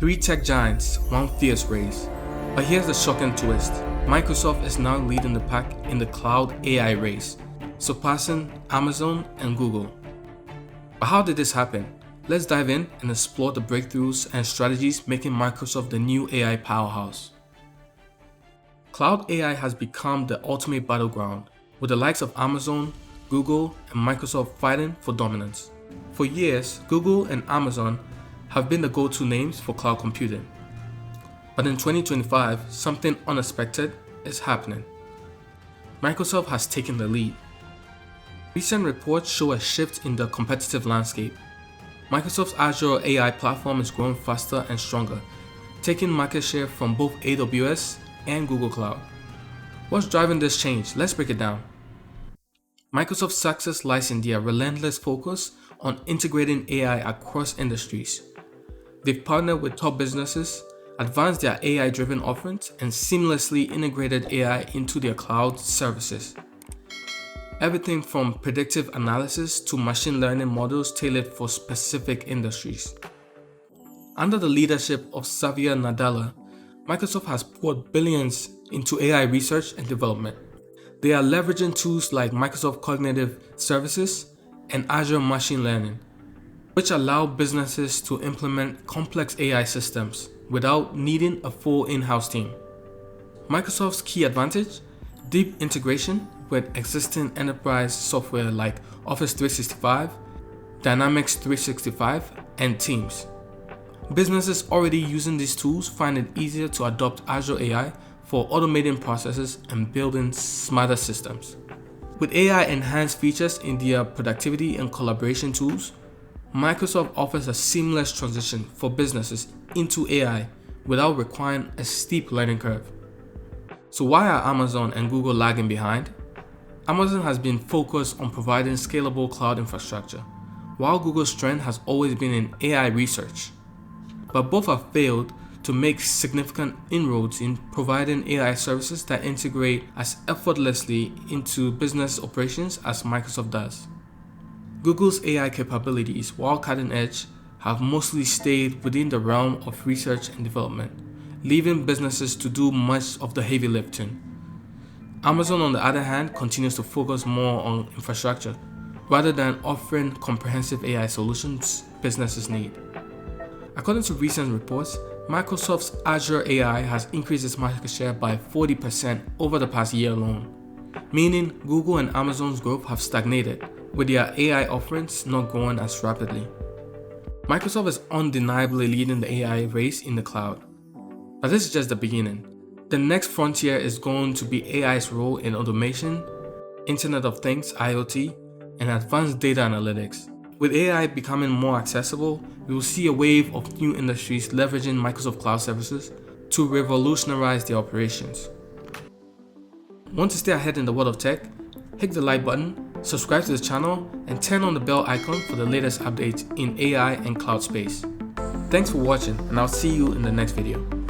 Three tech giants, one fierce race. But here's the shocking twist. Microsoft is now leading the pack in the cloud AI race, surpassing Amazon and Google. But how did this happen? Let's dive in and explore the breakthroughs and strategies making Microsoft the new AI powerhouse. Cloud AI has become the ultimate battleground, with the likes of Amazon, Google, and Microsoft fighting for dominance. For years, Google and Amazon have been the go-to names for cloud computing. But in 2025, something unexpected is happening. Microsoft has taken the lead. Recent reports show a shift in the competitive landscape. Microsoft's Azure AI platform is growing faster and stronger, taking market share from both AWS and Google Cloud. What's driving this change? Let's break it down. Microsoft's success lies in their relentless focus on integrating AI across industries. They've partnered with top businesses, advanced their AI-driven offerings, and seamlessly integrated AI into their cloud services. Everything from predictive analysis to machine learning models tailored for specific industries. Under the leadership of Xavier Nadella, Microsoft has poured billions into AI research and development. They are leveraging tools like Microsoft Cognitive Services and Azure Machine Learning, which allow businesses to implement complex AI systems without needing a full in-house team. Microsoft's key advantage? Deep integration with existing enterprise software like Office 365, Dynamics 365, and Teams. Businesses already using these tools find it easier to adopt Azure AI for automating processes and building smarter systems. With AI-enhanced features in their productivity and collaboration tools, Microsoft offers a seamless transition for businesses into AI without requiring a steep learning curve. So why are Amazon and Google lagging behind? Amazon has been focused on providing scalable cloud infrastructure, while Google's strength has always been in AI research. But both have failed to make significant inroads in providing AI services that integrate as effortlessly into business operations as Microsoft does. Google's AI capabilities, while cutting edge, have mostly stayed within the realm of research and development, leaving businesses to do much of the heavy lifting. Amazon, on the other hand, continues to focus more on infrastructure, rather than offering comprehensive AI solutions businesses need. According to recent reports, Microsoft's Azure AI has increased its market share by 40% over the past year alone, meaning Google and Amazon's growth have stagnated, with their AI offerings not growing as rapidly. Microsoft is undeniably leading the AI race in the cloud. But this is just the beginning. The next frontier is going to be AI's role in automation, Internet of Things (IoT), and advanced data analytics. With AI becoming more accessible, we will see a wave of new industries leveraging Microsoft Cloud services to revolutionize their operations. Want to stay ahead in the world of tech? Hit the like button, subscribe to the channel, and turn on the bell icon for the latest updates in AI and cloud space. Thanks for watching, and I'll see you in the next video.